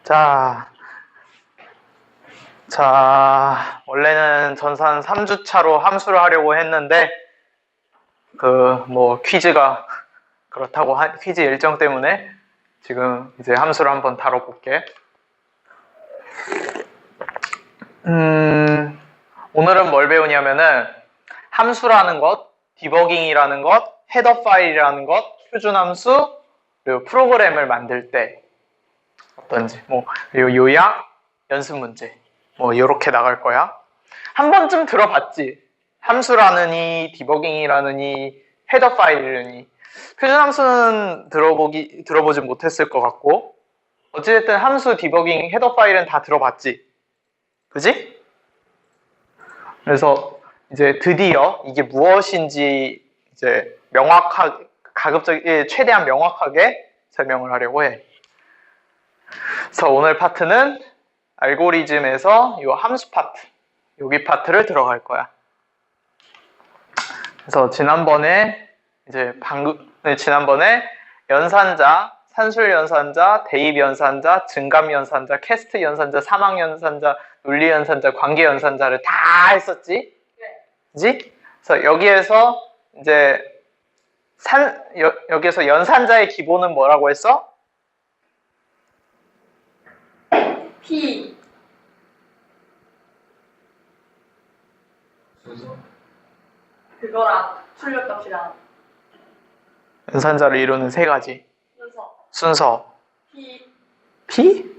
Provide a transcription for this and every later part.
자, 원래는 전산 3주차로 함수를 하려고 했는데, 퀴즈가 그렇다고 퀴즈 일정 때문에 지금 이제 함수를 한번 다뤄볼게. 오늘은 뭘 배우냐면은, 함수라는 것, 디버깅이라는 것, 헤더 파일이라는 것, 표준함수, 그리고 프로그램을 만들 때 어떤지, 그리고 요약, 연습 문제, 요렇게 나갈 거야. 한 번쯤 들어봤지? 함수라느니, 디버깅이라느니, 헤더 파일이라느니. 표준함수는 들어보진 못했을 것 같고, 어찌됐든 함수, 디버깅, 헤더 파일은 다 들어봤지? 그지? 그래서 이제 드디어 이게 무엇인지 이제 최대한 명확하게 설명을 하려고 해. 그래서 오늘 파트는 알고리즘에서 이 함수 파트, 여기 파트를 들어갈 거야. 그래서 지난번에 연산자, 산술 연산자, 대입 연산자, 증감 연산자, 캐스트 연산자, 사망 연산자, 논리 연산자, 관계 연산자를 다 했었지? 네. 그지? 그래서 여기에서 이제 여기에서 연산자의 기본은 뭐라고 했어? P. 그거랑 출력값이랑 연산자를 이루는 세 가지. 순서. P. P?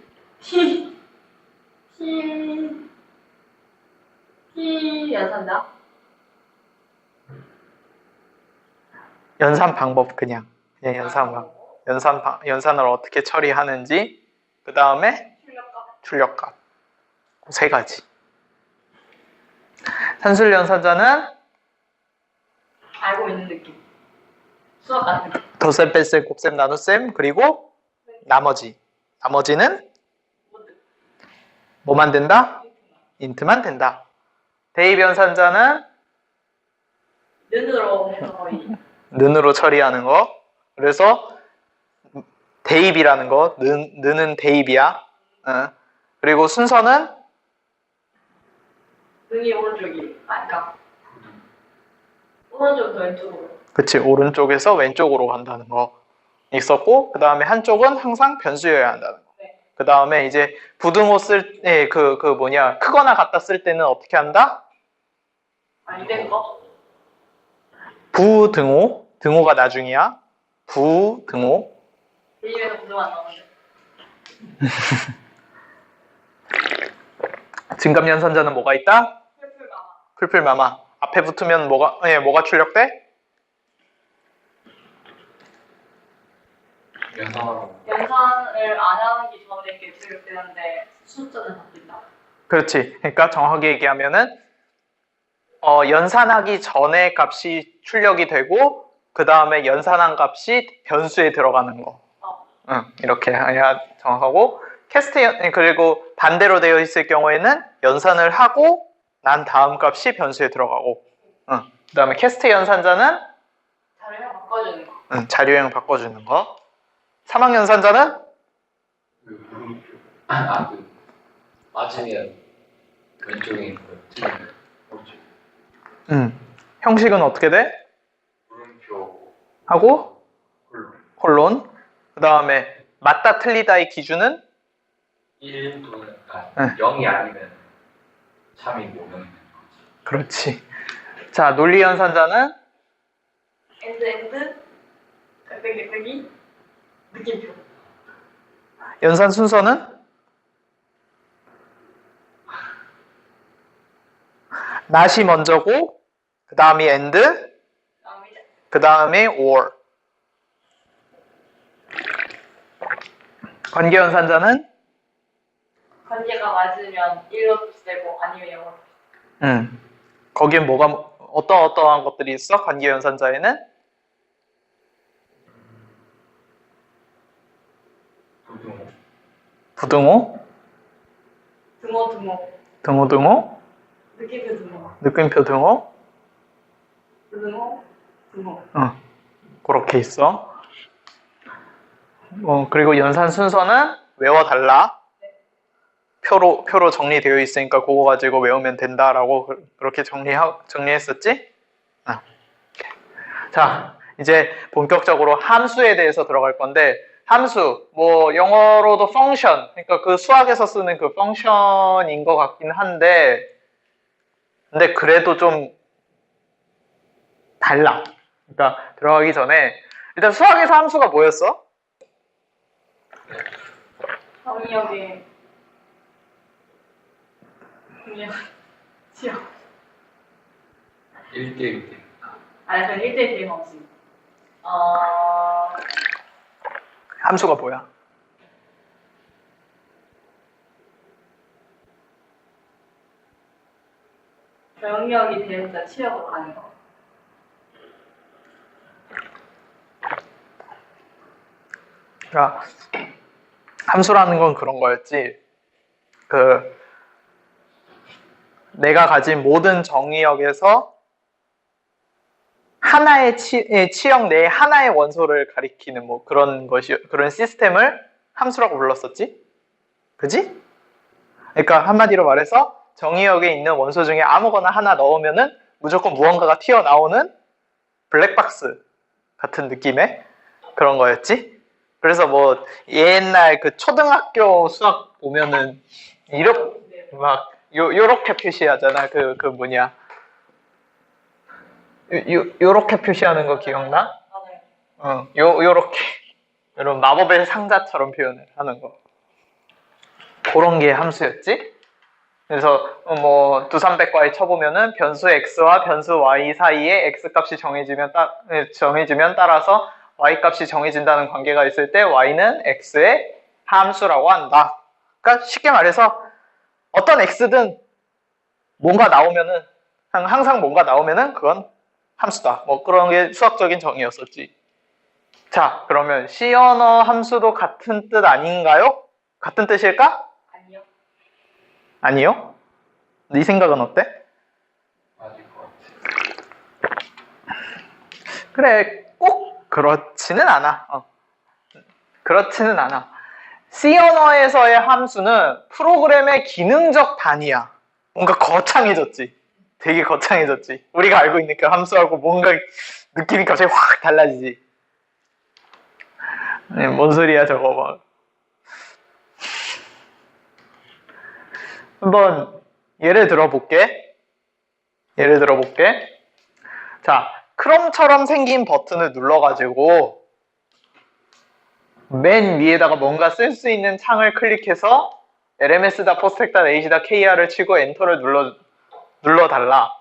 P 연산자? 연산 방법 그냥 연산을 어떻게 처리하는지, 그 다음에 출력값. 세 가지. 산술 연산자는 알고 있는 느낌. 수학 같은 느낌. 덧셈, 뺄셈, 곱셈, 나눗셈, 그리고 나머지는 뭐만 된다? 인트만 된다. 대입 연산자는 는으로 처리하는 거. 그래서 대입이라는 거, 는은 대입이야. 그리고 순서는 능이 오른쪽이 아니까 오른쪽부터 왼쪽으로. 그치, 오른쪽에서 왼쪽으로 간다는 거 있었고, 그 다음에 한쪽은 항상 변수여야 한다는 거. 네. 그 다음에 이제 부등호 크거나 같다 쓸 때는 어떻게 한다? 이된 거? 등호가 나중이야. 부등호. 대입에서 부등호 안 나오는데. 증감 연산자는 뭐가 있다? 풀풀마마. 앞에 붙으면 뭐가 출력돼? 연산을 안 하기 전에 이렇게 출력되는데 숫자는 바뀐다. 그렇지. 그러니까 정확하게 얘기하면은 연산하기 전에 값이 출력이 되고, 그 다음에 연산한 값이 변수에 들어가는 거. 이렇게 해야 정확하고, 그리고 반대로 되어 있을 경우에는 연산을 하고 난 다음 값이 변수에 들어가고, 그 다음에 캐스트 연산자는 자료형 바꿔주는 거. 자료형 바꿔주는 거. 사망 연산자는 맞으면 왼쪽에 있는 거. 형식은 어떻게 돼? 물음표 하고 콜론. 그 다음에 맞다 틀리다의 기준은 1 또는 0이 아니면 참이 모면 그렇지. 자, 논리 연산자는 엔드 빽빽빽빽이 느낌표. 연산 순서는 not이 먼저고, 그 다음이 and, 그 다음에 or. 관계 연산자는 관계가 맞으면 1로 되고 아니면 0으로. 거기엔 어떠한 것들이 있어? 관계 연산자에는 부등호, 등호, 느낌표 등호, 그렇게 있어. 그리고 연산 순서는 외워달라. 네. 표로 정리되어 있으니까 그거 가지고 외우면 된다라고 그렇게 정리했었지? 자, 이제 본격적으로 함수에 대해서 들어갈 건데, 함수, 뭐 영어로도 function, 그러니까 그 수학에서 쓰는 그 function인 것 같긴 한데, 근데 그래도 좀 달라. 그러니까 들어가기 전에 일단 수학에서 함수가 뭐였어? 정의역의 그냥 시험. 1대1 대. 아니 그냥 1대1 대응 없이. 함수가 뭐야? 정의역이 대응자 치역으로 가는 거. 그러니까 함수라는 건 그런 거였지. 내가 가진 모든 정의역에서 하나의 치역 내에 하나의 원소를 가리키는 뭐 그런 시스템을 함수라고 불렀었지? 그지? 그러니까 한마디로 말해서 정의역에 있는 원소 중에 아무거나 하나 넣으면은 무조건 무언가가 튀어나오는 블랙박스 같은 느낌의 그런 거였지? 그래서 뭐 옛날 그 초등학교 수학 보면은 이렇게 막 요렇게 표시하잖아. 그 뭐냐? 요렇게 표시하는 거 기억나? 맞아요. 요렇게 이런 마법의 상자처럼 표현을 하는 거. 그런 게 함수였지? 그래서 뭐 두산백과에 쳐보면은 변수 x와 변수 y 사이에 x 값이 정해지면 따라서 y 값이 정해진다는 관계가 있을 때 y는 x의 함수라고 한다. 그러니까 쉽게 말해서 어떤 x든 뭔가 나오면은 항상 뭔가 나오면은 그건 함수다. 뭐 그런 게 수학적인 정의였었지. 자, 그러면 C 언어 함수도 같은 뜻 아닌가요? 같은 뜻일까? 아니요. 아니요? 네 생각은 어때? 맞을 것 같아. 그래, 꼭 그렇지는 않아. 그렇지는 않아. C 언어에서의 함수는 프로그램의 기능적 단위야. 뭔가 거창해졌지. 되게 거창해졌지. 우리가 알고 있는 그 함수하고 뭔가 느낌이 갑자기 확 달라지지. 네, 뭔 소리야 저거 막. 한번 예를 들어볼게. 자, 크롬처럼 생긴 버튼을 눌러가지고 맨 위에다가 뭔가 쓸 수 있는 창을 클릭해서 lms.postec.h'kr을 치고 엔터를 눌러달라.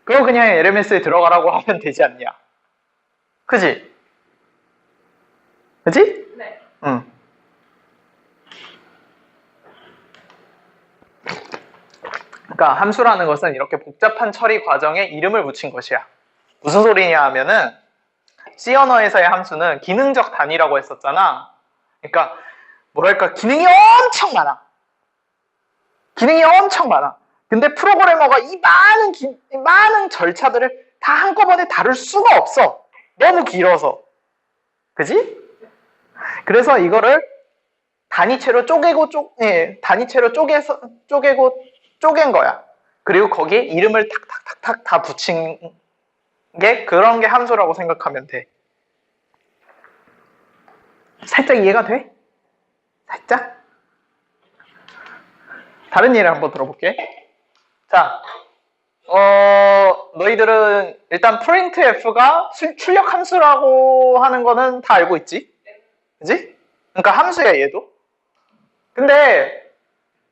그거 그냥 LMS에 들어가라고 하면 되지 않냐? 그지? 그지? 네. 응. 그러니까 함수라는 것은 이렇게 복잡한 처리 과정에 이름을 붙인 것이야. 무슨 소리냐 하면은 C 언어에서의 함수는 기능적 단위라고 했었잖아. 그러니까 뭐랄까 기능이 엄청 많아. 근데 프로그래머가 이 많은 절차들을 다 한꺼번에 다룰 수가 없어. 너무 길어서. 그지? 그래서 이거를 단위체로 쪼갠 거야. 그리고 거기에 이름을 탁탁탁탁 다 붙인 그런 게 함수라고 생각하면 돼. 살짝 이해가 돼? 살짝? 다른 예를 한번 들어볼게. 자, 너희들은 일단 printf가 출력 함수라고 하는 거는 다 알고 있지? 그지? 그러니까 함수야 얘도. 근데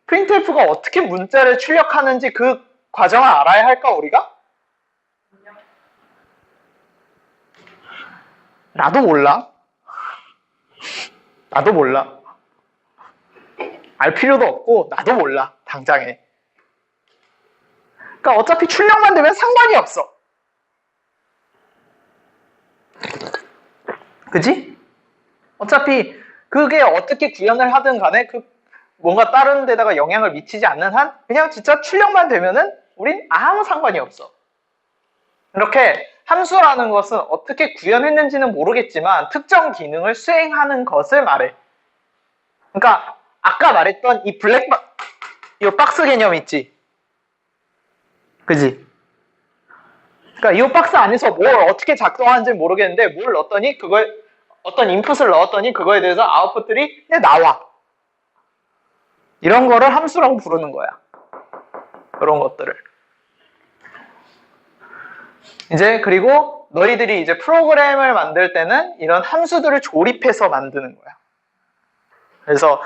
printf가 어떻게 문자를 출력하는지 그 과정을 알아야 할까 우리가? 나도 몰라. 알 필요도 없고 나도 몰라 당장에. 그러니까 어차피 출력만 되면 상관이 없어. 그지? 어차피 그게 어떻게 구현을 하든 간에 뭔가 다른 데다가 영향을 미치지 않는 한 그냥 진짜 출력만 되면은 우린 아무 상관이 없어. 이렇게 함수라는 것은 어떻게 구현했는지는 모르겠지만 특정 기능을 수행하는 것을 말해. 그러니까 아까 말했던 이 이 박스 개념 있지? 그지? 그러니까 이 박스 안에서 뭘 어떻게 작동하는지 모르겠는데 뭘 넣었더니 그걸 어떤 인풋을 넣었더니 그거에 대해서 아웃풋들이 나와. 이런 거를 함수라고 부르는 거야. 그런 것들을. 이제 그리고 너희들이 이제 프로그램을 만들 때는 이런 함수들을 조립해서 만드는 거야. 그래서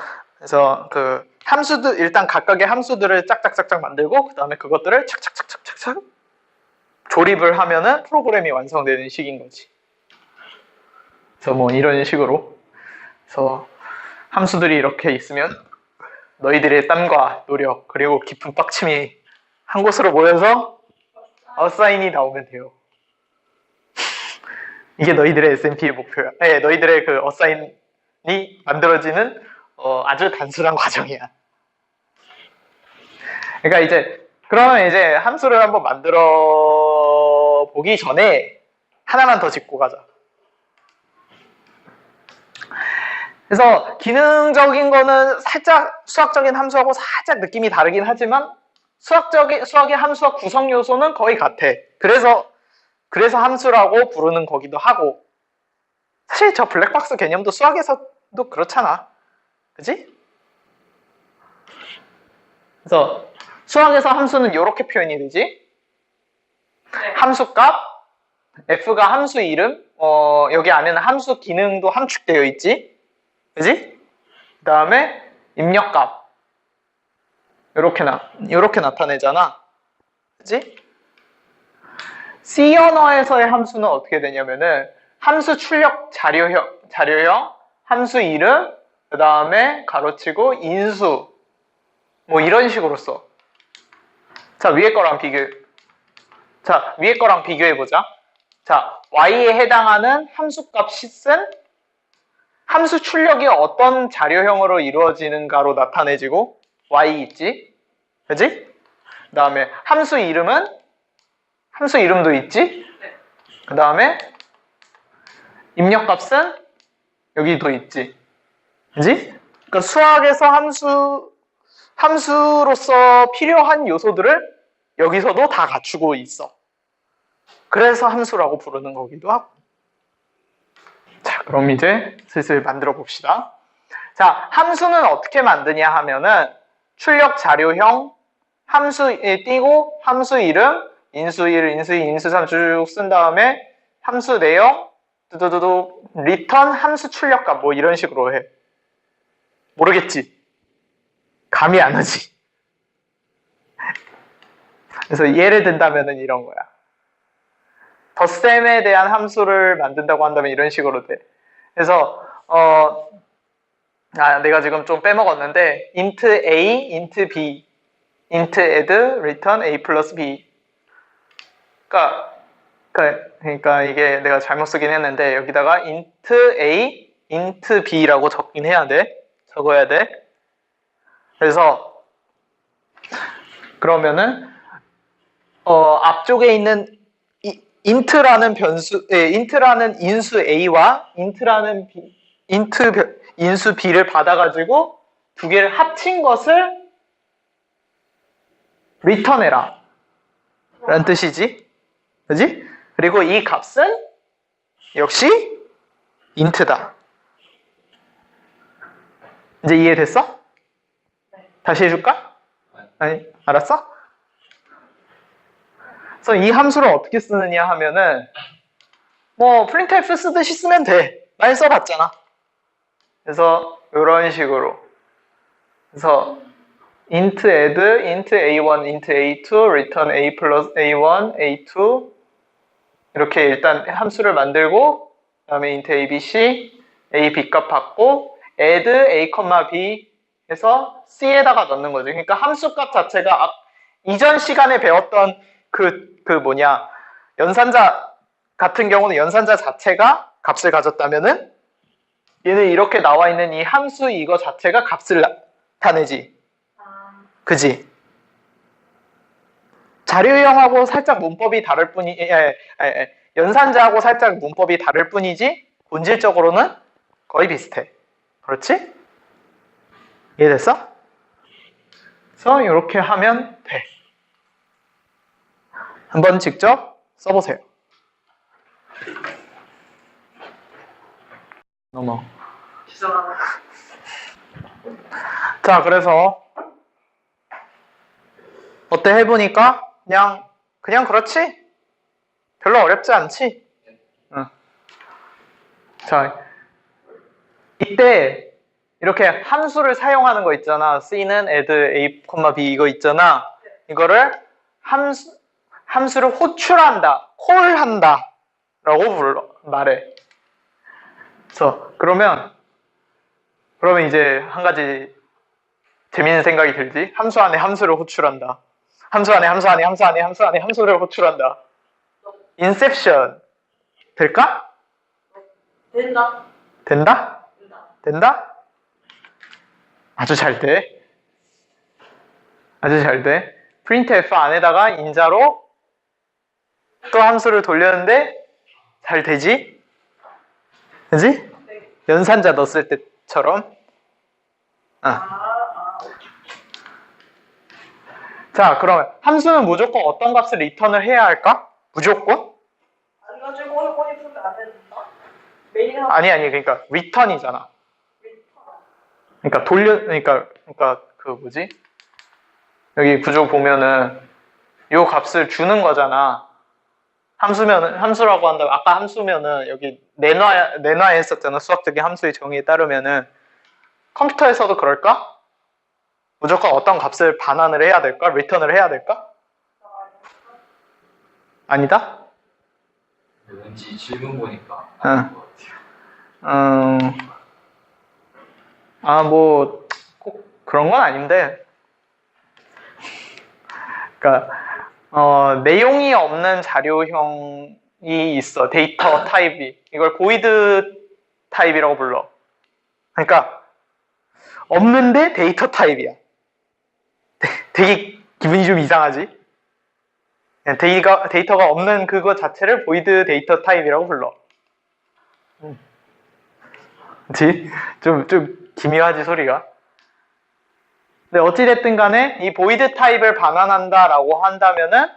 그 함수들 일단 각각의 함수들을 짝짝짝짝 만들고 그 다음에 그것들을 착착착착착 조립을 하면은 프로그램이 완성되는 식인 거지. 그래서 뭐 이런 식으로 그래서 함수들이 이렇게 있으면 너희들의 땀과 노력 그리고 깊은 빡침이 한 곳으로 모여서 어사인이 나오면 돼요. 이게 너희들의 SMP의 목표야. 네, 너희들의 그 어사인이 만들어지는 아주 단순한 과정이야. 그러니까 이제 그러면 이제 함수를 한번 만들어 보기 전에 하나만 더 짚고 가자. 그래서 기능적인 거는 살짝 수학적인 함수하고 살짝 느낌이 다르긴 하지만 수학의 함수와 구성 요소는 거의 같아. 그래서 함수라고 부르는 거기도 하고 사실 저 블랙박스 개념도 수학에서도 그렇잖아. 그지? 그래서 수학에서 함수는 이렇게 표현이 되지. 함수값, f가 함수 이름, 여기 안에는 함수 기능도 함축되어 있지. 그지? 그 다음에 입력값. 요렇게 나타내잖아. 그지? C 언어에서의 함수는 어떻게 되냐면은 함수 출력 자료형, 함수 이름, 그 다음에 가로치고 인수 뭐 이런 식으로 써. 자, 위에 거랑 비교해보자. 자, y에 해당하는 함수값 씻은 함수 출력이 어떤 자료형으로 이루어지는가로 나타내지고 y 있지? 그지? 그 다음에 함수 이름도 있지? 그 다음에 입력값은 여기도 있지. 그지? 그러니까 수학에서 함수로서 필요한 요소들을 여기서도 다 갖추고 있어. 그래서 함수라고 부르는 거기도 하고. 자, 그럼 이제 슬슬 만들어 봅시다. 자, 함수는 어떻게 만드냐 하면은 출력 자료형, 함수에 띄고 함수 이름, 인수 1, 인수 2, 인수 3 쭉 쓴 다음에 함수 내용, 두두두두 리턴 함수 출력값 뭐 이런 식으로 해. 모르겠지? 감이 안 오지? 그래서 예를 든다면은 이런 거야. 덧셈에 대한 함수를 만든다고 한다면 이런 식으로 돼. 그래서 내가 지금 좀 빼먹었는데 int a, int b, int add, return a plus b. 그러니까 이게 내가 잘못 쓰긴 했는데 여기다가 int a, int b라고 적긴 해야 돼. 적어야 돼. 그래서 그러면은 앞쪽에 있는 int라는 인수 a와 int라는 인수 b를 받아가지고 두 개를 합친 것을 return해라 라는 뜻이지. 그지? 그리고 이 값은 역시 int다. 이제 이해됐어? 다시 해줄까? 아니, 알았어? 그래서 이 함수를 어떻게 쓰느냐 하면은 뭐 printf 쓰듯이 쓰면 돼. 많이 써봤잖아. 그래서 이런 식으로 그래서 int add, int a1, int a2, return a plus a1, a2 이렇게 일단 함수를 만들고 그 다음에 int abc, a b값 받고 add a, b 해서 c에다가 넣는 거죠. 그러니까 함수값 자체가 이전 시간에 배웠던 연산자 같은 경우는 연산자 자체가 값을 가졌다면은 얘는 이렇게 나와 있는 이 함수 이거 자체가 값을 나타내지. 그지? 자료형하고 살짝 문법이 다를 연산자하고 살짝 문법이 다를 뿐이지 본질적으로는 거의 비슷해. 그렇지? 이해됐어? 그래서 이렇게 하면 돼. 한번 직접 써보세요. 넘어. 죄송합니다. 자, 그래서 어때 해보니까 그냥 그렇지? 별로 어렵지 않지? 응. 자, 이때 이렇게 함수를 사용하는 거 있잖아. C는 add a, b 이거 있잖아. 이거를 함수를 호출한다, 콜한다 라고 말해. 그래서 그러면 이제 한 가지 재밌는 생각이 들지? 함수 안에 함수를 호출한다. 함수 안에 함수를 호출한다. 인셉션 될까? 된다. 된다? 된다. 된다? 아주 잘 돼. 아주 잘 돼. printf 안에다가 인자로 또 함수를 돌렸는데 잘 되지? 그지? 네. 연산자 넣었을 때처럼. 자, 그러면 함수는 무조건 어떤 값을 리턴을 해야 할까? 무조건? 안 가지고 꼬리 풀면 안 된다. 메인 함수. 아니, 그러니까 return이잖아. 그러니까 그러니까 그 뭐지? 여기 구조 보면은 요 값을 주는 거잖아. 함수라고 한다면 아까 함수면은 여기 내놔야 했었잖아. 수학적인 함수의 정의에 따르면은 컴퓨터에서도 그럴까? 무조건 어떤 값을 반환을 해야 될까? 리턴을 해야 될까? 아니다? 왠지 질문 보니까 아닌 것 같아요. 뭐 꼭 그런 건 아닌데. 그러니까 내용이 없는 자료형이 있어. 데이터 타입이. 이걸 보이드 타입이라고 불러. 그러니까 없는데 데이터 타입이야. 되게 기분이 좀 이상하지? 데이터가 없는 그거 자체를 보이드 데이터 타입이라고 불러. 그치? 좀 기묘하지, 소리가. 근데 어찌됐든 간에 이 보이드 타입을 반환한다라고 한다면은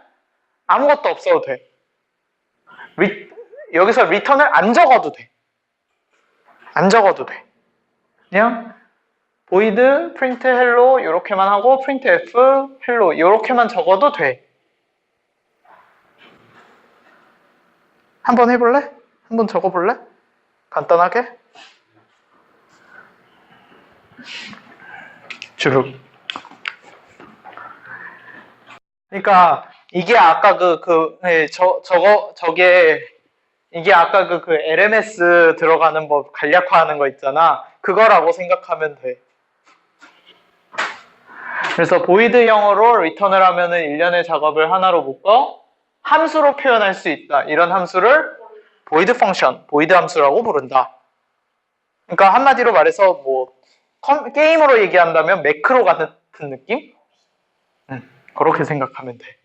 아무것도 없어도 돼. 여기서 리턴을 안 적어도 돼. 안 적어도 돼. 그냥 void print hello 이렇게만 하고 printf hello 이렇게만 적어도 돼. 한번 해볼래? 한번 적어볼래? 간단하게? 주룩. 그러니까 이게 아까 이게 아까 그 LMS 들어가는 법 간략화하는 거 있잖아. 그거라고 생각하면 돼. 그래서 보이드형으로 리턴을 하면은 일련의 작업을 하나로 묶어 함수로 표현할 수 있다. 이런 함수를 보이드 펑션, 보이드 함수라고 부른다. 그러니까 한마디로 말해서 뭐 게임으로 얘기한다면 매크로 같은 느낌? 그렇게 생각하면 돼.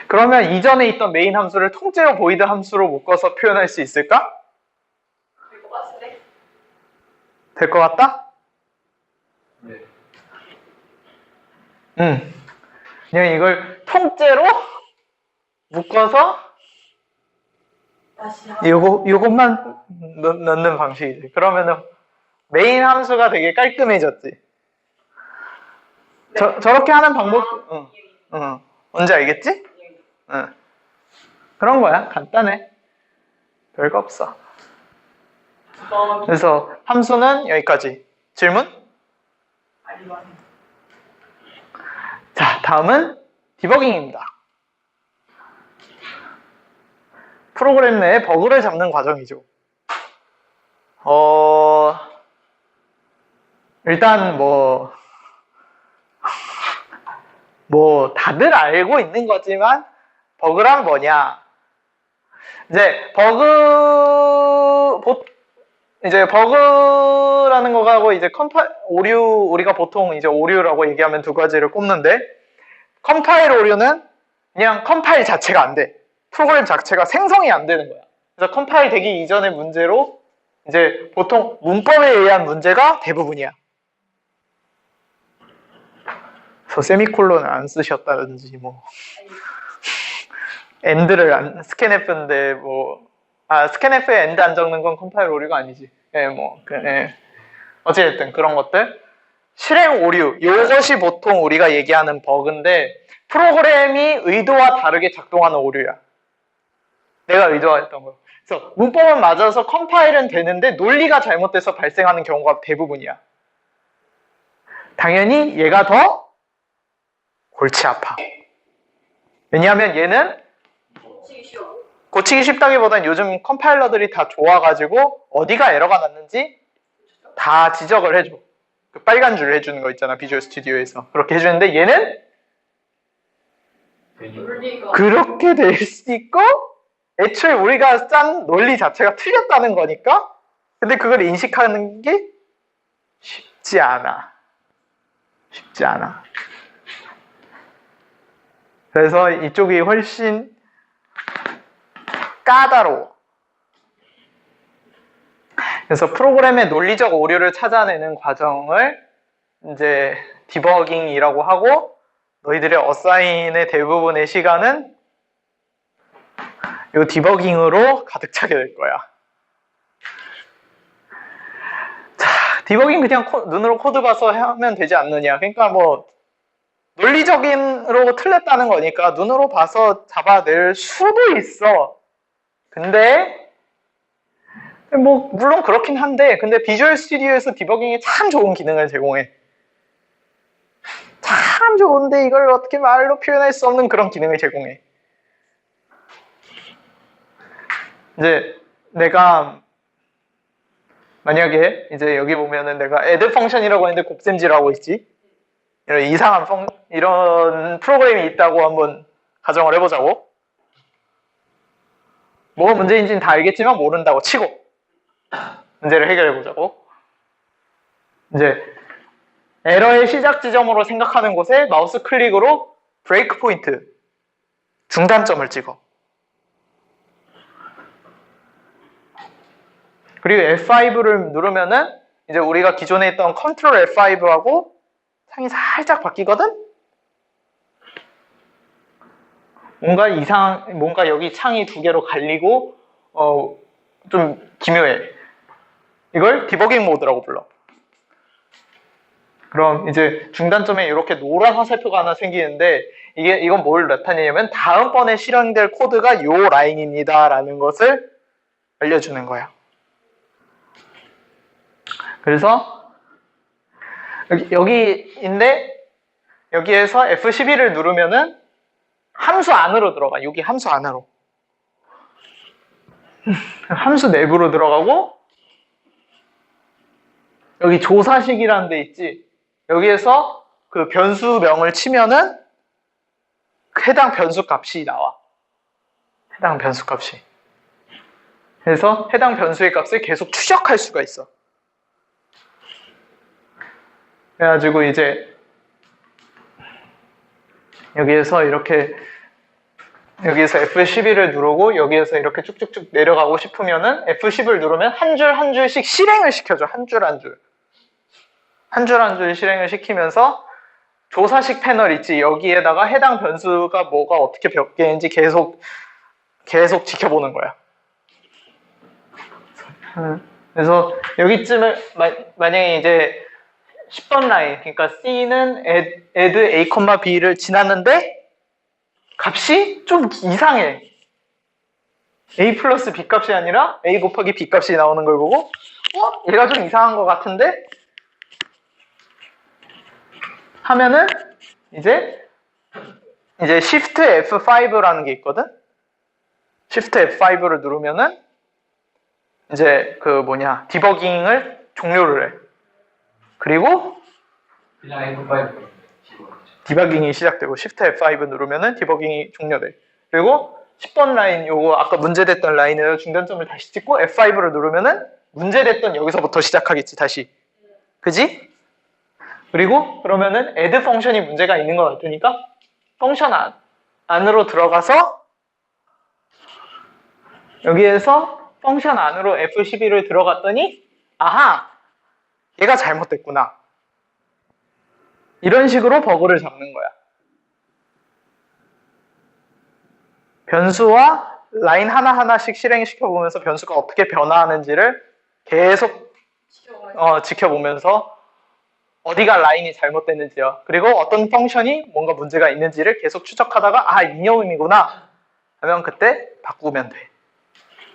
그러면 이전에 있던 메인 함수를 통째로 보이드 함수로 묶어서 표현할 수 있을까? 될 것 같은데? 될 것 같다? 네. 그냥 이걸 통째로 묶어서 다시 요것만 넣는 방식이지. 그러면은 메인 함수가 되게 깔끔해졌지. 저렇게 하는 방법, 뭔지 알겠지? 그런 거야. 간단해. 별거 없어. 그래서 함수는 여기까지. 질문? 자, 다음은 디버깅입니다. 프로그램 내에 버그를 잡는 과정이죠. 일단 다들 알고 있는 거지만 버그란 뭐냐? 이제 버그라는 거하고 이제 오류, 우리가 보통 이제 오류라고 얘기하면 두 가지를 꼽는데, 컴파일 오류는 그냥 컴파일 자체가 안 돼. 프로그램 자체가 생성이 안 되는 거야. 그래서 컴파일 되기 이전의 문제로 이제 보통 문법에 의한 문제가 대부분이야. 그래서 세미콜론을 안 쓰셨다든지 뭐 엔드를 안 스캔F인데 스캔F에 엔드 안 적는 건 컴파일 오류가 아니지. 어쨌든 그런 것들. 실행 오류, 이것이 보통 우리가 얘기하는 버그인데 프로그램이 의도와 다르게 작동하는 오류야. 내가 의도했던 거. 그래서 문법은 맞아서 컴파일은 되는데 논리가 잘못돼서 발생하는 경우가 대부분이야. 당연히 얘가 더 골치 아파. 왜냐하면 얘는 고치기 쉬워. 고치기 쉽다기보다는 요즘 컴파일러들이 다 좋아가지고 어디가 에러가 났는지 다 지적을 해줘. 그 빨간 줄 해주는 거 있잖아, 비주얼 스튜디오에서. 그렇게 해주는데 얘는 논리가 그렇게 될 수 있고 애초에 우리가 짠 논리 자체가 틀렸다는 거니까. 근데 그걸 인식하는 게 쉽지 않아. 쉽지 않아. 그래서 이쪽이 훨씬 까다로워. 그래서 프로그램의 논리적 오류를 찾아내는 과정을 이제 디버깅이라고 하고, 너희들의 어사인의 대부분의 시간은 이 디버깅으로 가득 차게 될 거야. 자, 디버깅 그냥 눈으로 코드 봐서 하면 되지 않느냐. 그러니까 논리적인으로 틀렸다는 거니까 눈으로 봐서 잡아낼 수도 있어. 근데 물론 그렇긴 한데, 근데 비주얼 스튜디오에서 디버깅이 참 좋은 기능을 제공해. 참 좋은데 이걸 어떻게 말로 표현할 수 없는 그런 기능을 제공해. 이제 내가 만약에 이제 여기 보면은 내가 add 펑션이라고 했는데 곱셈질하고 있지. 이런 이상한 이런 프로그램이 있다고 한번 가정을 해보자고. 뭐가 문제인지는 다 알겠지만 모른다고 치고 문제를 해결해보자고. 이제 에러의 시작 지점으로 생각하는 곳에 마우스 클릭으로 브레이크 포인트, 중단점을 찍어. 그리고 F5를 누르면은 이제 우리가 기존에 있던 컨트롤 F5하고 창이 살짝 바뀌거든? 뭔가 여기 창이 두 개로 갈리고 좀 기묘해. 이걸 디버깅 모드라고 불러. 그럼 이제 중단점에 이렇게 노란 화살표가 하나 생기는데 이건 뭘 나타내냐면 다음번에 실행될 코드가 요 라인입니다 라는 것을 알려주는 거야. 그래서 여기인데 여기에서 F12를 누르면은 함수 안으로 들어가. 여기 함수 안으로. 함수 내부로 들어가고, 여기 조사식이라는 데 있지. 여기에서 그 변수명을 치면은 해당 변수 값이 나와. 해당 변수 값이. 그래서 해당 변수의 값을 계속 추적할 수가 있어. 그래가지고 이제 여기에서 F12를 누르고 여기에서 이렇게 쭉쭉쭉 내려가고 싶으면은 F10을 누르면 한 줄 한 줄씩 실행을 시켜줘. 한 줄 한 줄. 한 줄 한 줄 실행을 시키면서 조사식 패널 있지. 여기에다가 해당 변수가 뭐가 어떻게 바뀌는지 계속 지켜보는 거야. 그래서 여기쯤을 만약에 이제 10번 라인, 그러니까 C는 add a, b를 지났는데 값이 좀 이상해. a 플러스 b 값이 아니라 a 곱하기 b 값이 나오는 걸 보고 얘가 좀 이상한 것 같은데 하면은 이제 Shift F5라는 게 있거든. Shift F5를 누르면은 이제 디버깅을 종료를 해. 그리고 그냥 F5 디버깅이 시작되고 Shift F5 누르면은 디버깅이 종료돼. 그리고 10번 라인 요거 아까 문제됐던 라인에서 중단점을 다시 찍고 F5를 누르면은 문제됐던 여기서부터 시작하겠지 다시. 그지? 그리고 그러면은 add 펑션이 문제가 있는 것 같으니까 펑션 안으로 들어가서 여기에서 펑션 안으로 F12를 들어갔더니 아하! 얘가 잘못됐구나. 이런 식으로 버그를 잡는 거야. 변수와 라인 하나하나씩 실행시켜보면서 변수가 어떻게 변화하는지를 계속 지켜보면서 어디가 라인이 잘못됐는지요. 그리고 어떤 펑션이 뭔가 문제가 있는지를 계속 추적하다가 아, 이념이구나 하면 그때 바꾸면 돼.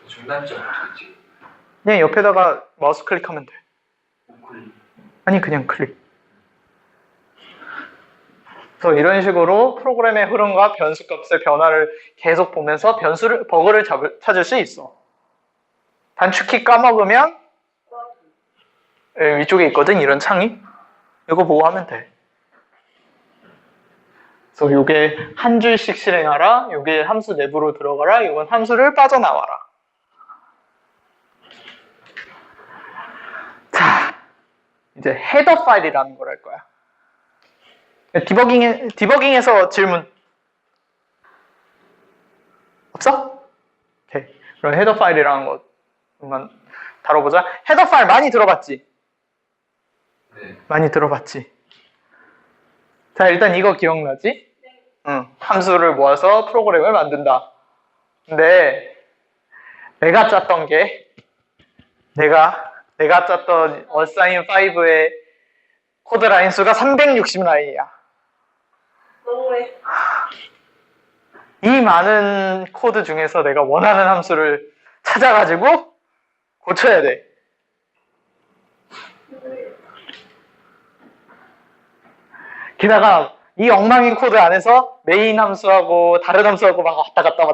중단점 어떻게 그냥 옆에다가 마우스 클릭하면 돼. 우클릭. 아니 그냥 클릭. 그래서 이런 식으로 프로그램의 흐름과 변수값의 변화를 계속 보면서 버그를 찾을 수 있어. 단축키 까먹으면 위쪽에 있거든, 이런 창이. 이거 보고 하면 돼. 그래서 요게 한 줄씩 실행하라, 요게 함수 내부로 들어가라, 이건 함수를 빠져나와라. 자, 이제 헤더 파일이라는 걸 할 거야. 디버깅에서 질문 없어? 오케이. 그럼 헤더 파일이라는 것만 다뤄보자. 헤더 파일 많이 들어봤지? 네. 많이 들어봤지? 자, 일단 이거 기억나지? 응. 함수를 모아서 프로그램을 만든다. 근데 내가 짰던 게 내가 짰던 어사인 5의 코드 라인 수가 360 라인이야. 너무해. 이 많은 코드 중에서 내가 원하는 함수를 찾아가지고 고쳐야 돼. 게다가 이 엉망인 코드 안에서 메인 함수하고 다른 함수하고 막 왔다 갔다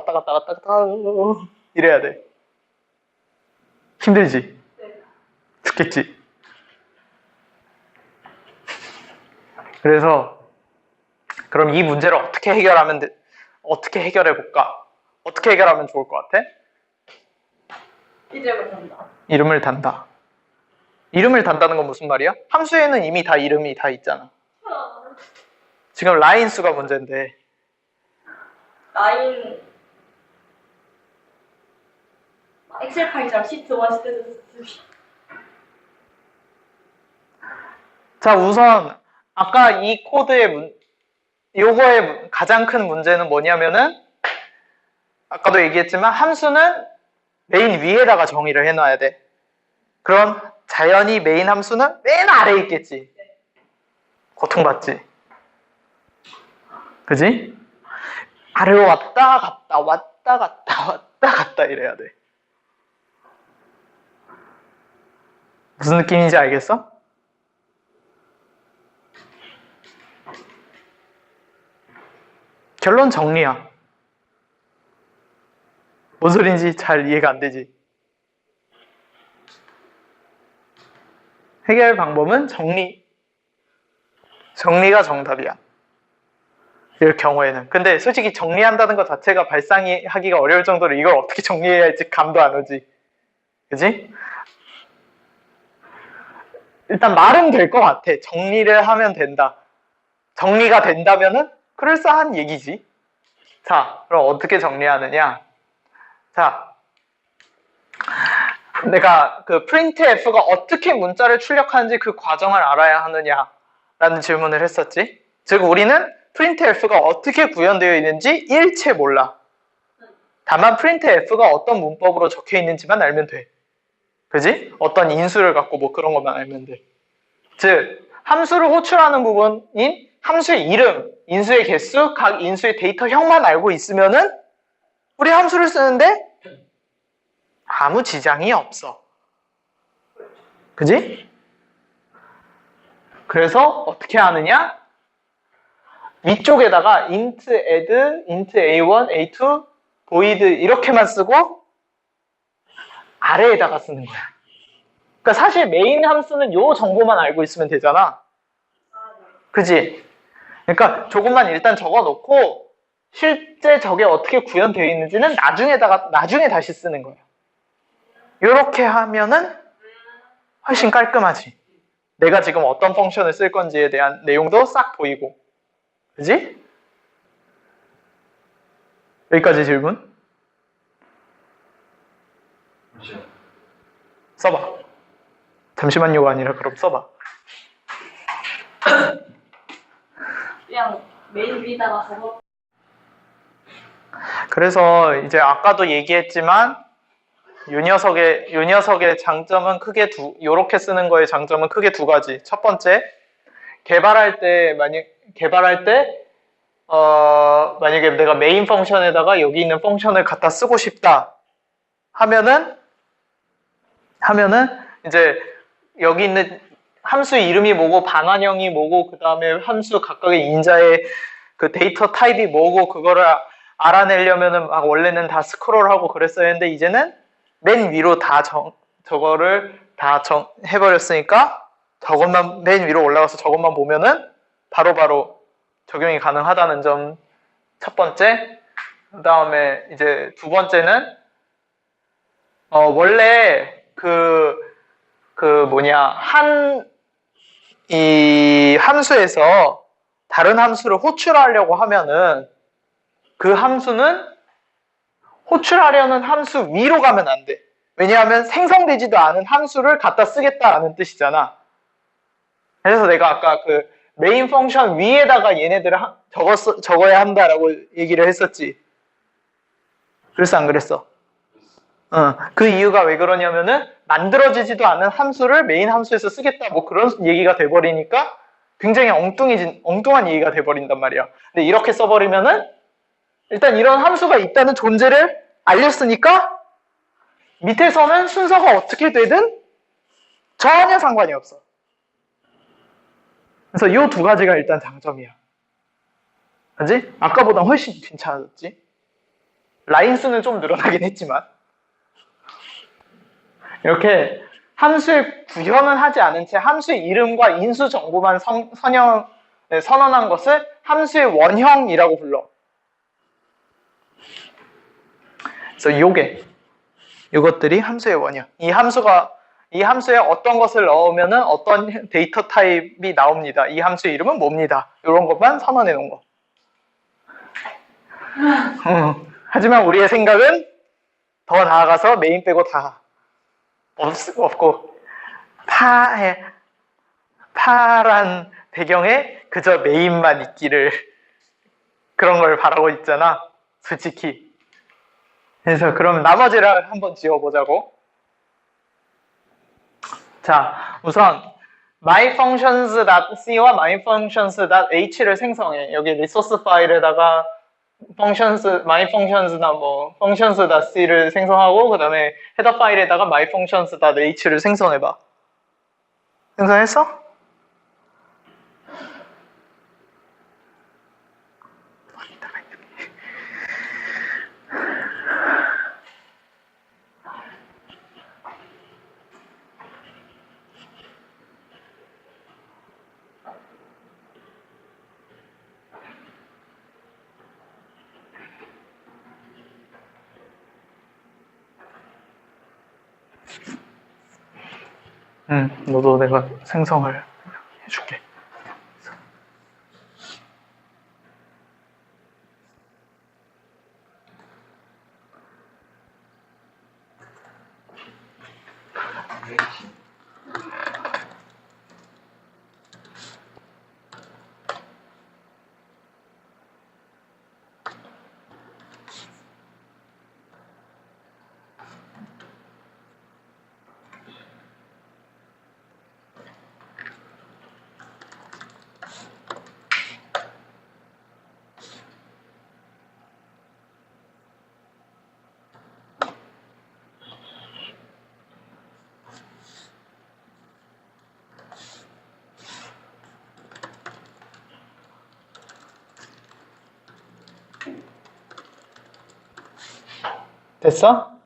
이래야 돼. 힘들지? 네. 죽겠지? 그래서 그럼 이 문제를 어떻게 해결해 볼까? 어떻게 해결하면 좋을 것 같아? 이름을 단다. 이름을 단다. 이름을 단다는 건 무슨 말이야? 함수에는 이미 다 이름이 다 있잖아. 지금 라인 수가 문제인데 라인 엑셀 파일처럼 시트 1, 시트 2, 시트 3. 자, 우선 아까 이 코드의 요거의 가장 큰 문제는 뭐냐면은 아까도 얘기했지만 함수는 메인 위에다가 정의를 해놔야 돼. 그럼 자연히 메인 함수는 맨 아래에 있겠지. 고통받지. 그지? 아래로 왔다 갔다 이래야 돼. 무슨 느낌인지 알겠어? 결론 정리야. 뭔 소린지 잘 이해가 안 되지? 해결 방법은 정리가 정답이야. 이럴 경우에는. 근데 솔직히 정리한다는 것 자체가 발상하기가 어려울 정도로 이걸 어떻게 정리해야 할지 감도 안 오지. 그지? 일단 말은 될 것 같아. 정리를 하면 된다. 정리가 된다면은 그럴싸한 얘기지. 자, 그럼 어떻게 정리하느냐? 자, 내가 그 printf가 어떻게 문자를 출력하는지 그 과정을 알아야 하느냐라는 질문을 했었지. 즉 우리는 printf가 어떻게 구현되어 있는지 일체 몰라. 다만 printf가 어떤 문법으로 적혀 있는지만 알면 돼. 그지? 어떤 인수를 갖고 뭐 그런 것만 알면 돼. 즉 함수를 호출하는 부분인 함수의 이름, 인수의 개수, 각 인수의 데이터형만 알고 있으면은 우리 함수를 쓰는데 아무 지장이 없어. 그지? 그래서 어떻게 하느냐? 위쪽에다가 int add, int a1, a2, void 이렇게만 쓰고 아래에다가 쓰는 거야. 그러니까 사실 메인 함수는 요 정보만 알고 있으면 되잖아. 그지? 그러니까 조금만 일단 적어놓고 실제 저게 어떻게 구현되어 있는지는 나중에 다시 쓰는 거야. 이렇게 하면은 훨씬 깔끔하지. 내가 지금 어떤 펑션을 쓸 건지에 대한 내용도 싹 보이고. 그지? 여기까지 질문? 잠시만. 써봐. 잠시만요가 아니라 그럼 써봐. 그냥 메인 위에다가 적어. 그래서 이제 아까도 얘기했지만 요 녀석의 장점은 크게 요렇게 쓰는 거의 장점은 크게 두 가지. 첫 번째, 개발할 때 만약에 내가 메인 펑션에다가 여기 있는 펑션을 갖다 쓰고 싶다 하면은 이제 여기 있는 함수의 이름이 뭐고 반환형이 뭐고 그 다음에 함수 각각의 인자의 그 데이터 타입이 뭐고 그거를 알아내려면은 막 원래는 다 스크롤하고 그랬어야 했는데 이제는 맨 위로 저거를 다 해버렸으니까 저것만 맨 위로 올라가서 저것만 보면은 바로바로 적용이 가능하다는 점 첫 번째. 그 다음에 이제 두 번째는 원래 이 함수에서 다른 함수를 호출하려고 하면은 그 함수는 호출하려는 함수 위로 가면 안 돼. 왜냐하면 생성되지도 않은 함수를 갖다 쓰겠다라는 뜻이잖아. 그래서 내가 아까 그 메인 펑션 위에다가 얘네들을 적어야 한다라고 얘기를 했었지. 그랬어, 안 그랬어? 그 이유가 왜 그러냐면은 만들어지지도 않은 함수를 메인 함수에서 쓰겠다 뭐 그런 얘기가 돼버리니까 굉장히 엉뚱한 얘기가 돼버린단 말이야. 근데 이렇게 써버리면은 일단 이런 함수가 있다는 존재를 알렸으니까 밑에서는 순서가 어떻게 되든 전혀 상관이 없어. 그래서 이 두 가지가 일단 장점이야. 그지? 아까보다 훨씬 괜찮아졌지? 라인 수는 좀 늘어나긴 했지만 이렇게 함수의 구현은 하지 않은 채 함수의 이름과 인수 정보만 선언한 것을 함수의 원형이라고 불러. 그래서 이것들이 함수의 원형. 이 함수에 어떤 것을 넣으면은 어떤 데이터 타입이 나옵니다. 이 함수의 이름은 뭡니다. 이런 것만 선언해 놓은 거. 하지만 우리의 생각은 더 나아가서 메인 빼고 다 없고 파란 배경에 그저 메인만 있기를 그런 걸 바라고 있잖아. 솔직히. 그래서 그럼 나머지를 한번 지워보자고. 자, 우선 myfunctions.c와 myfunctions.h를 생성해. 여기 리소스 파일에다가 myfunctions나 뭐 functions.c를 생성하고 그 다음에 헤더 파일에다가 myfunctions.h를 생성해봐. 생성했어? 너도 내가 생성을 해줄게. 됐어?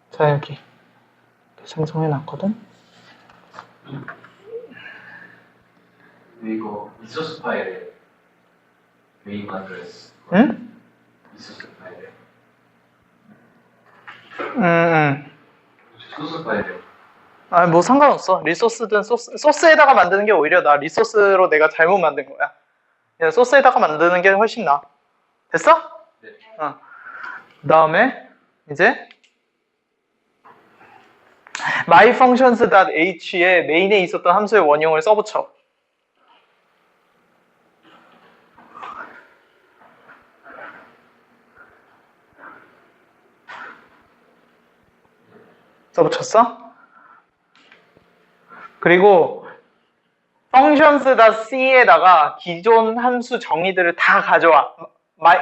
자, 여기 생성해 놨거든? 이거 리소스 파일에 메인 어드레스. 응? 리소스 파일에. 소스 파일에. 뭐 상관없어. 리소스든 소스에다가 만드는 게 오히려 리소스로 내가 잘못 만든 거야. 그냥 소스에다가 만드는 게 훨씬 나아. 됐어? 네. 그 다음에 이제 myfunctions.h에 메인에 있었던 함수의 원형을 써붙여. 써붙였어? 그리고 functions.c에다가 기존 함수 정의들을 다 가져와.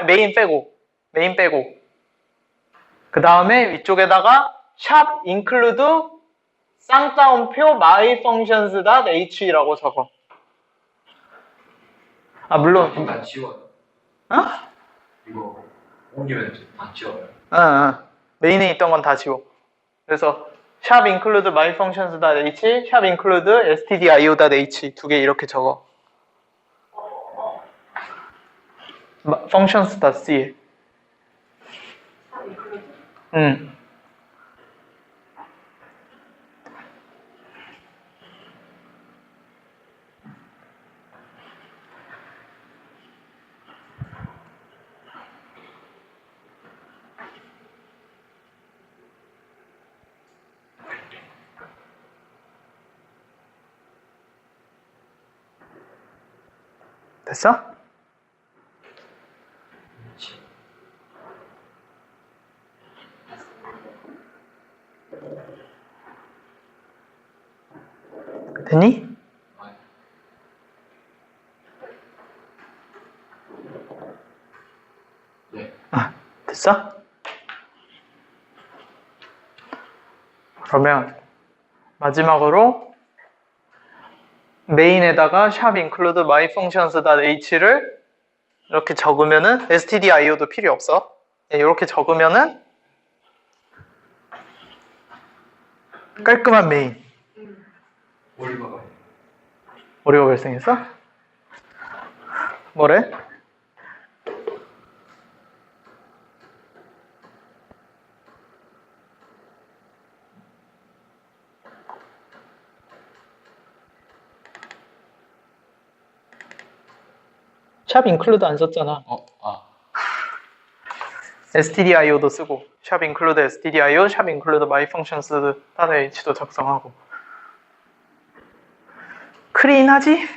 메인 빼고. 그 다음에 위쪽에다가 샵 include 쌍따옴표 myfunctions.h라고 적어. 아 물론 다 지워요. 어? 이거 옮기면 다 지워요. 응. 메인에 있던 건 다 지워. 그래서 샵 include myfunctions.h, 샵 include stdio.h 두 개 이렇게 적어. functions.c. 응. 됐어? 됐니? 네. 됐어? 그러면 마지막으로 메인에다가 샵 include myfunctions.h를 이렇게 적으면은 stdio도 필요 없어. 이렇게 적으면은 깔끔한 메인. 오리버가 오류가 발생했어? 뭐래? 샵 include 안 썼잖아. stdio도 쓰고 샵 include stdio, 샵 include myfunctions.h도 작성하고. 클린하지?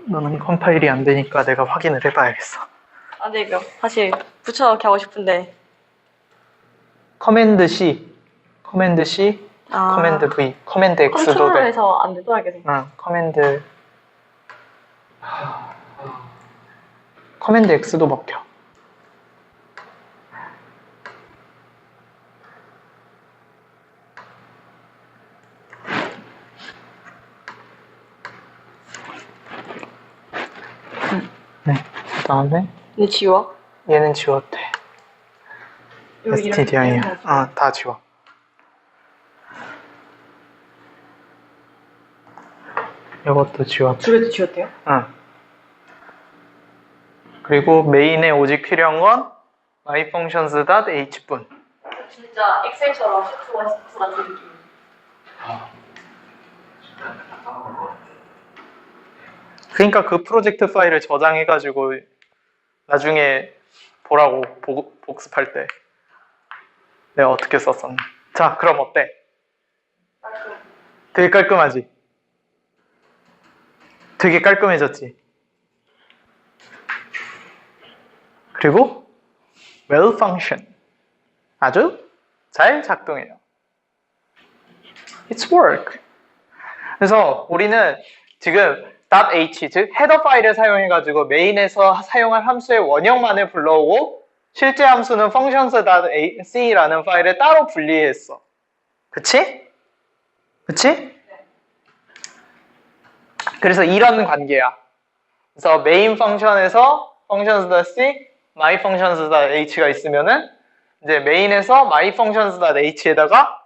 너는 컴파일이 안 되니까 내가 확인을 해봐야겠어. 아, 네, 이거 다시 붙여넣기 하고 싶은데. 커맨드 C, 커맨드 C, 커맨드 V, 커맨드 X도 돼. 컨트롤해서 안 되더라고요. 응, 커맨드 X도 먹혀. 네, 그 다음에 이제 지워? 얘는 지워도 돼. 여기 이렇게 stdio야. 떼는 거지. 다 지워. 이것도 지워. 두 개도 지웠대요? 응. 그리고 메인에 오직 필요한 건 myfunctions.h뿐. 진짜 엑셀처럼 시트와 시트 같은 느낌. 그러니까 그 프로젝트 파일을 저장해가지고 나중에 보라고 복습할 때 내가 어떻게 썼었나. 자, 그럼 어때? 되게 깔끔하지? 되게 깔끔해졌지? 그리고 well function. 아주 잘 작동해요. It's work. 그래서 우리는 지금 .h, 즉 헤더 파일을 사용해가지고 메인에서 사용할 함수의 원형만을 불러오고 실제 함수는 functions.c라는 파일을 따로 분리했어. 그치? 그치? 그래서 이런 관계야. 그래서 메인 펑션에서 functions.c, myfunctions.h가 있으면은 이제 메인에서 myfunctions.h에다가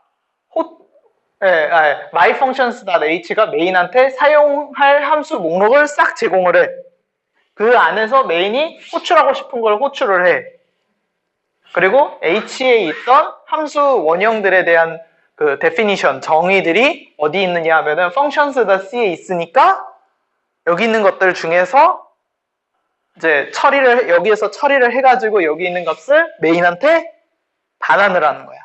myfunctions.h가 메인한테 사용할 함수 목록을 싹 제공을 해. 그 안에서 메인이 호출하고 싶은 걸 호출을 해. 그리고 h에 있던 함수 원형들에 대한 그 definition, 정의들이 어디 있느냐 하면은 functions.c에 있으니까 여기 있는 것들 중에서 이제 여기에서 처리를 해가지고 여기 있는 값을 메인한테 반환을 하는 거야.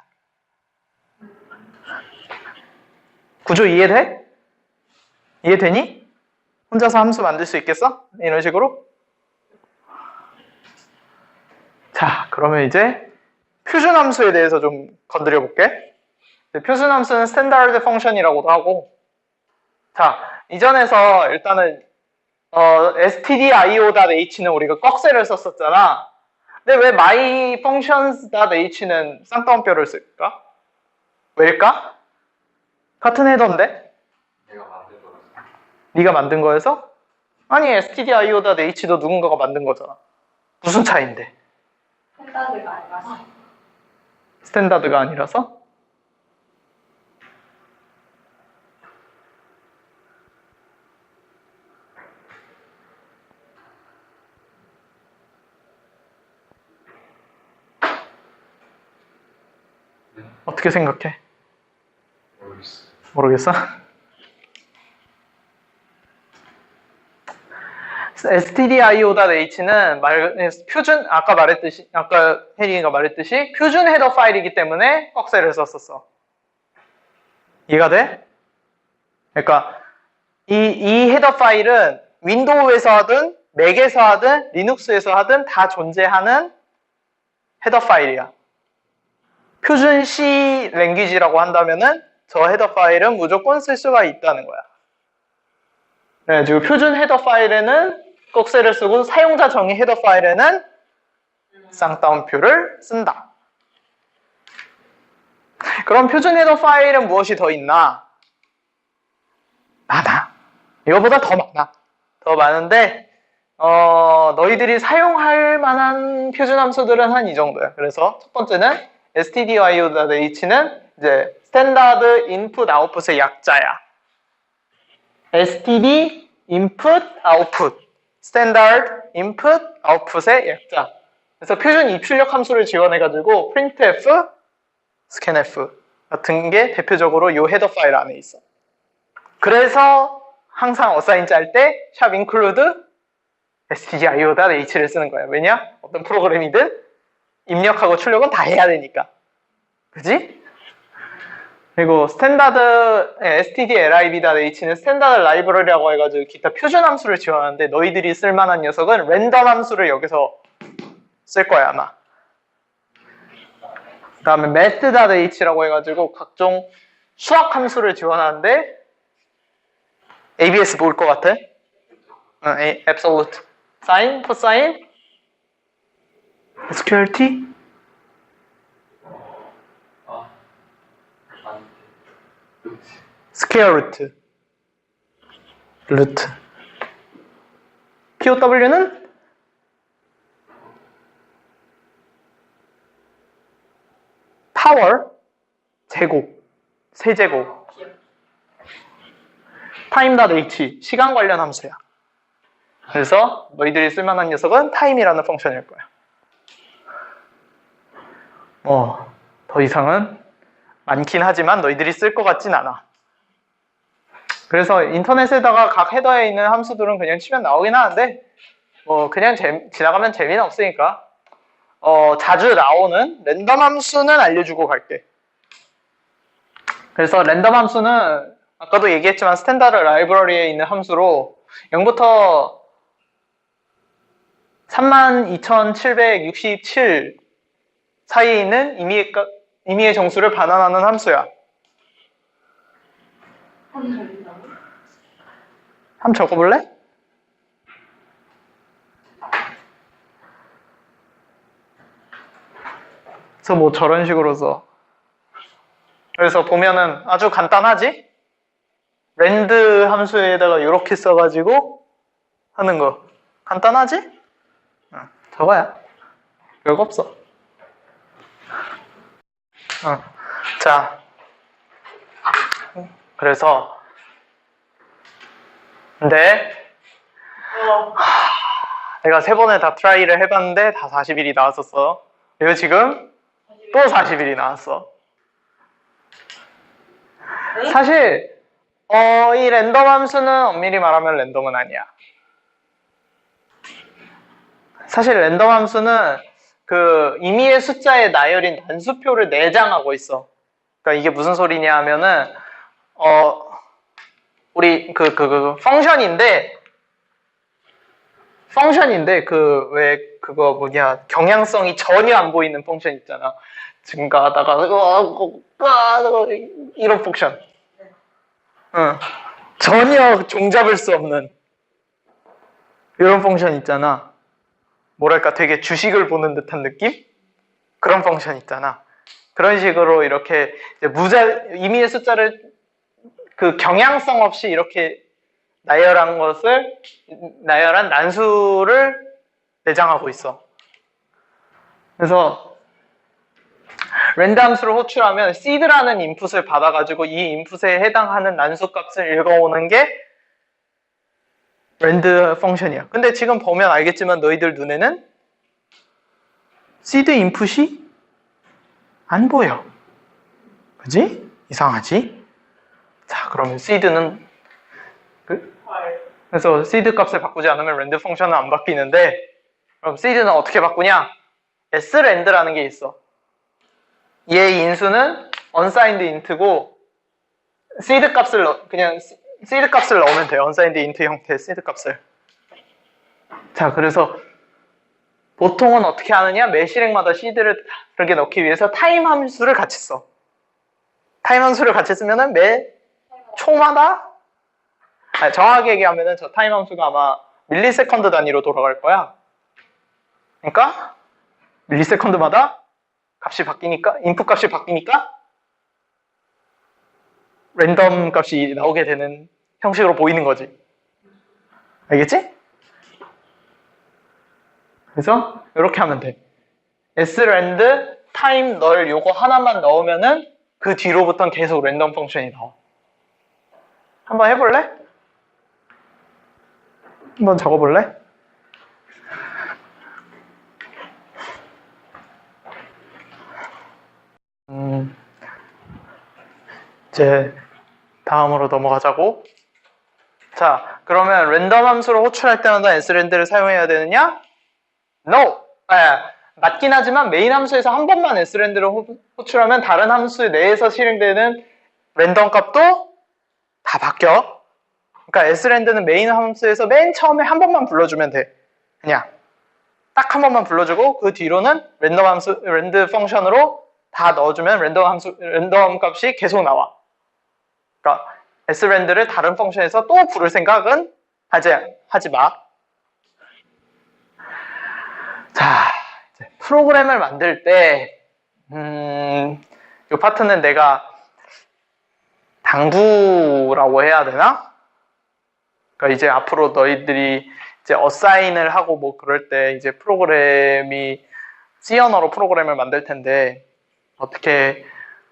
구조 이해돼? 이해되니? 혼자서 함수 만들 수 있겠어? 이런 식으로? 자, 그러면 이제 표준 함수에 대해서 좀 건드려 볼게. 표준 함수는 스탠다드 펑션이라고도 하고, 자, 이전에서 일단은 stdio.h는 우리가 꺽쇠를 썼었잖아. 근데 왜 myfunctions.h는 쌍따옴표를 쓸까? 왜일까? 같은 헤더인데? 내가 만든 거라서. 네가 만든 거여서? 아니, stdio.h도 누군가가 만든 거잖아. 무슨 차이인데? 팬다드가 아니라서. 스탠다드가 아니라서? 어떻게 생각해? 모르겠어. 모르겠어? stdio.h는 표준, 아까 혜린이가 말했듯이 표준 헤더 파일이기 때문에 꺽쇠를 썼었어. 이해가 돼? 그러니까 이 헤더 파일은 윈도우에서 하든 맥에서 하든 리눅스에서 하든 다 존재하는 헤더 파일이야. 표준 C 랭귀지라고 한다면은 저 헤더 파일은 무조건 쓸 수가 있다는 거야. 그래가지고 표준 헤더 파일에는 꺽쇠를 쓰고 사용자 정의 헤더 파일에는 쌍따옴표를 쓴다. 그럼 표준 헤더 파일은 무엇이 더 있나? 많아. 이거보다 더 많아. 더 많은데 너희들이 사용할 만한 표준 함수들은 한 이 정도야. 그래서 첫 번째는 stdio.h는 이제 스탠다드 인풋 아웃풋의 약자야. std input output 스탠다드 인풋 아웃풋의 약자. 그래서 표준 입출력 함수를 지원해가지고 printf, scanf 같은 게 대표적으로 이 헤더 파일 안에 있어. 그래서 항상 어사인 짤 때 샵 include stdio.h를 쓰는 거야. 왜냐? 어떤 프로그램이든 입력하고 출력은 다 해야 되니까. 그지? 그리고 스탠다드 stdlib.h는 스탠다드 라이브러리라고 해가지고 기타 표준 함수를 지원하는데 너희들이 쓸만한 녀석은 랜덤 함수를 여기서 쓸 거야 아마. 그 다음에 math.h라고 해가지고 각종 수학 함수를 지원하는데 ABS 뭘 것 같아? absolute sin, cosine, SQRT? 스퀘어 루트. 루트. POW는 파워, 제곱, 세제곱. time.h, 시간 관련 함수야. 그래서 너희들이 쓸만한 녀석은 time이라는 펑션일 거야. 더 이상은 많긴 하지만 너희들이 쓸 것 같진 않아. 그래서 인터넷에다가 각 헤더에 있는 함수들은 그냥 치면 나오긴 하는데 그냥 지나가면 재미는 없으니까 자주 나오는 랜덤 함수는 알려주고 갈게. 그래서 랜덤 함수는 아까도 얘기했지만 스탠다드 라이브러리에 있는 함수로 0부터 32,767 사이에 있는 임의의 정수를 반환하는 함수야. 한번 적어볼래? 그래서 뭐 저런 식으로 써. 그래서 보면은 아주 간단하지? 랜드 함수에다가 이렇게 써가지고 하는 거. 간단하지? 저거야. 별거 없어. 자, 그래서 근데 내가 3번에 다 트라이를 해봤는데 다 40일이 나왔었어. 그리고 지금 또 40일이 나왔어. 사실 이 랜덤 함수는 엄밀히 말하면 랜덤은 아니야. 사실 랜덤 함수는 그 임의의 숫자의 나열인 단수표를 내장하고 있어. 그러니까 이게 무슨 소리냐 하면은 우리 펑션인데 그 왜 그거 뭐냐 경향성이 전혀 안 보이는 펑션 있잖아. 증가하다가 이런 펑션. 응. 전혀 종잡을 수 없는 이런 펑션 있잖아. 뭐랄까 되게 주식을 보는 듯한 느낌? 그런 펑션 있잖아. 그런 식으로 이렇게 이제 임의의 숫자를 그 경향성 없이 이렇게 나열한 난수를 내장하고 있어. 그래서 랜덤 함수를 호출하면 seed라는 인풋을 받아가지고 이 인풋에 해당하는 난수 값을 읽어오는 게 랜드 펑션이야. 근데 지금 보면 알겠지만 너희들 눈에는 seed 인풋이 안 보여. 그지? 이상하지? 자, 그러면 seed는 그래서 seed 값을 바꾸지 않으면 랜드 펑션은 안 바뀌는데 그럼 seed는 어떻게 바꾸냐? sRand라는 게 있어. 얘 인수는 unsigned int고 seed 값을 그냥 seed 값을 넣으면 돼요. unsigned int 형태의 seed 값을. 자, 그래서 보통은 어떻게 하느냐? 매 실행마다 seed를 그렇게 넣기 위해서 타임 함수를 같이 써. 타임 함수를 같이 쓰면은 매 초마다 정확하게 얘기하면은 저 타임 함수가 아마 밀리세컨드 단위로 돌아갈 거야. 그러니까 밀리세컨드마다 값이 바뀌니까 인풋 값이 바뀌니까 랜덤 값이 나오게 되는 형식으로 보이는 거지. 알겠지? 그래서 이렇게 하면 돼. sRand time 널 요거 하나만 넣으면은 그 뒤로부터는 계속 랜덤 펑션이 나와. 한번 해볼래? 한번 적어볼래? 이제 다음으로 넘어가자고. 자, 그러면 랜덤 함수를 호출할 때마다 sRand를 사용해야 되느냐? No! 맞긴 하지만 메인 함수에서 한 번만 sRand를 호출하면 다른 함수 내에서 실행되는 랜덤 값도 다 바뀌어. 그러니까 sRand는 메인 함수에서 맨 처음에 한 번만 불러주면 돼. 그냥 딱 한 번만 불러주고 그 뒤로는 랜드 펑션으로 다 넣어주면 랜덤 값이 계속 나와. 그러니까 sRand를 다른 펑션에서 또 부를 생각은 하지 마. 자, 이제 프로그램을 만들 때 이 파트는 내가 당부라고 해야 되나? 그러니까 이제 앞으로 너희들이 이제 어사인을 하고 뭐 그럴 때 이제 프로그램이 C 언어로 프로그램을 만들 텐데 어떻게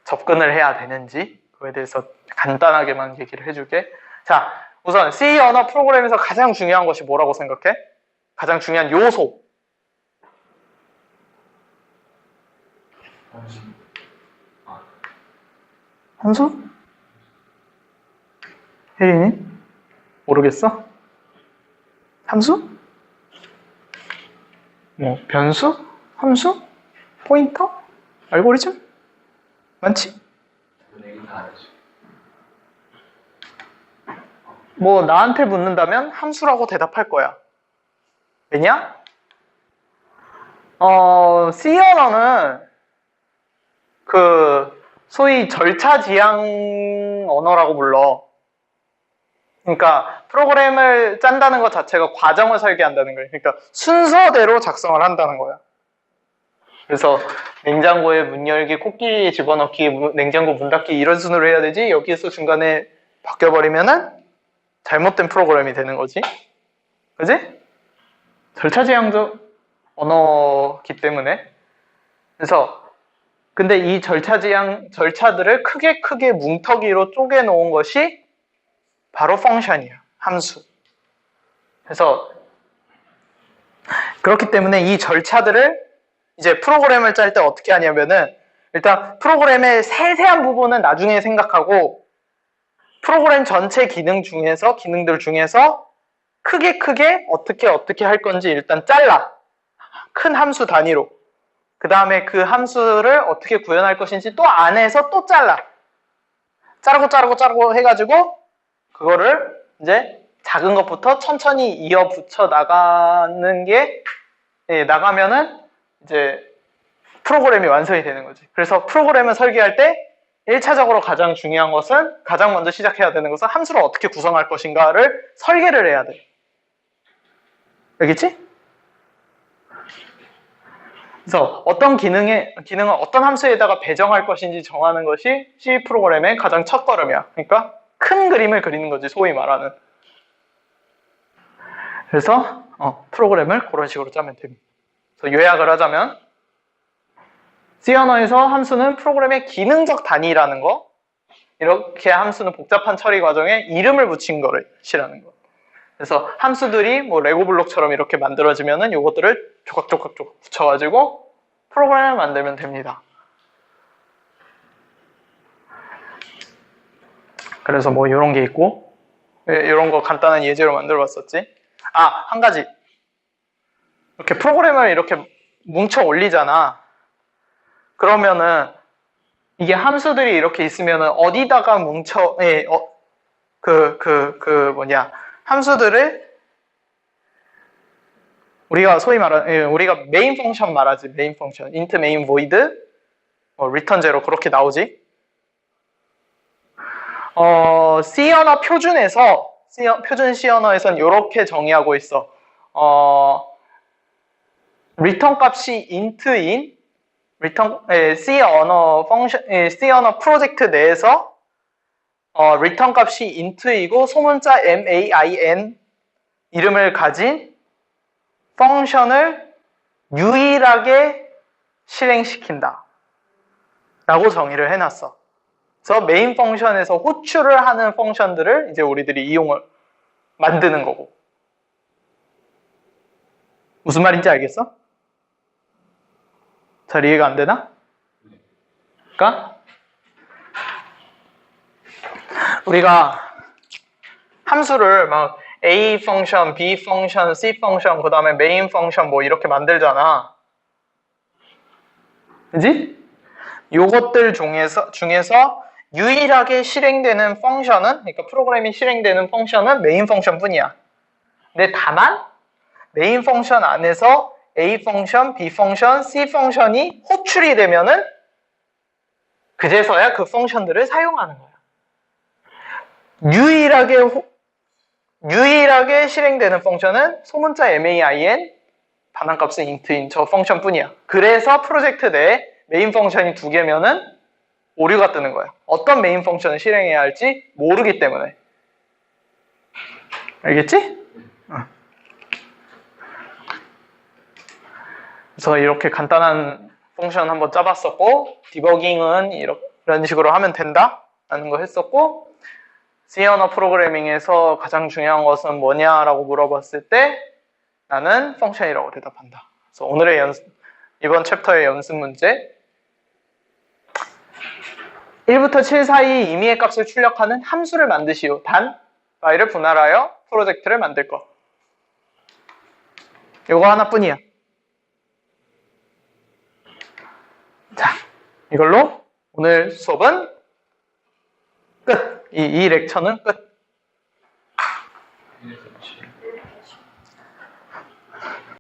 접근을 해야 되는지 그거에 대해서 간단하게만 얘기를 해줄게. 자, 우선 C 언어 프로그램에서 가장 중요한 것이 뭐라고 생각해? 가장 중요한 요소. 함수? 혜린이? 모르겠어? 함수? 뭐 변수? 함수? 포인터? 알고리즘? 많지? 뭐 나한테 묻는다면 함수라고 대답할 거야. 왜냐? C 언어는 그 소위 절차 지향 언어라고 불러. 그러니까 프로그램을 짠다는 것 자체가 과정을 설계한다는 거예요. 그러니까 순서대로 작성을 한다는 거야. 그래서 냉장고에 문 열기, 코끼리 집어넣기, 냉장고 문 닫기 이런 순으로 해야 되지 여기에서 중간에 바뀌어버리면은 잘못된 프로그램이 되는 거지. 그지? 절차 지향적 언어기 때문에. 그래서 근데 이 절차들을 크게 뭉텅이로 쪼개 놓은 것이 바로 펑션이야. 함수. 그래서 그렇기 때문에 이 절차들을 이제 프로그램을 짤 때 어떻게 하냐면은 일단 프로그램의 세세한 부분은 나중에 생각하고 프로그램 전체 기능들 중에서 크게 어떻게 할 건지 일단 잘라. 큰 함수 단위로. 그 다음에 그 함수를 어떻게 구현할 것인지 또 안에서 또 자르고 해가지고 그거를 이제 작은 것부터 천천히 이어 붙여 나가는 게 나가면은 이제 프로그램이 완성이 되는 거지. 그래서 프로그램을 설계할 때 1차적으로 가장 중요한 것은 가장 먼저 시작해야 되는 것은 함수를 어떻게 구성할 것인가를 설계를 해야 돼. 알겠지? 그래서 어떤 기능을 어떤 함수에다가 배정할 것인지 정하는 것이 C 프로그램의 가장 첫 걸음이야. 그러니까 큰 그림을 그리는 거지, 소위 말하는. 그래서 프로그램을 그런 식으로 짜면 됩니다. 그래서 요약을 하자면 C 언어에서 함수는 프로그램의 기능적 단위라는 거, 이렇게 함수는 복잡한 처리 과정에 이름을 붙인 거를 시라는 거. 그래서 함수들이 뭐 레고 블록처럼 이렇게 만들어지면은 요것들을 조각조각 붙여가지고 프로그램을 만들면 됩니다. 그래서 뭐 이런 게 있고, 이런 거 간단한 예제로 만들어 봤었지. 한 가지. 이렇게 프로그램을 이렇게 뭉쳐 올리잖아. 그러면은 이게 함수들이 이렇게 있으면은 어디다가 함수들을 우리가 소위 말하는 우리가 메인 펑션 말하지. 메인 펑션 int main void return 0 그렇게 나오지. C 언어 표준에서 표준 C 언어에선 이렇게 정의하고 있어. return 값이 int인 C 언어 프로젝트 내에서 return 값이 int이고 소문자 main 이름을 가진 펑션을 유일하게 실행시킨다 라고 정의를 해놨어. 그래서 메인 펑션에서 호출을 하는 펑션들을 이제 우리들이 만드는 거고. 무슨 말인지 알겠어? 잘 이해가 안 되나? 그러니까 우리가 함수를 막 A 펑션, B 펑션, C 펑션, 그 다음에 메인 펑션 뭐 이렇게 만들잖아. 그지? 요것들 중에서 유일하게 실행되는 펑션은, 그러니까 프로그램이 실행되는 펑션은 메인 펑션 뿐이야. 근데 다만 메인 펑션 안에서 A 펑션, B 펑션, C 펑션이 호출이 되면은 그제서야 그 펑션들을 사용하는 거야. 유일하게 실행되는 펑션은 소문자 main, 반환값은 int인 저 펑션 뿐이야. 그래서 프로젝트 내에 메인 펑션이 2개면은 오류가 뜨는 거야. 어떤 메인 펑션을 실행해야 할지 모르기 때문에. 알겠지? 그래서 이렇게 간단한 펑션 한번 짜봤었고, 디버깅은 이런 식으로 하면 된다라는 거 했었고, C 언어 프로그래밍에서 가장 중요한 것은 뭐냐라고 물어봤을 때 나는 펑션이라고 대답한다. 그래서 오늘의 이번 챕터의 연습 문제 1부터 7 사이 임의의 값을 출력하는 함수를 만드시오. 단, 파일을 분할하여 프로젝트를 만들 것. 요거 하나뿐이야. 자, 이걸로 오늘 수업은 끝. 이 렉처는 끝.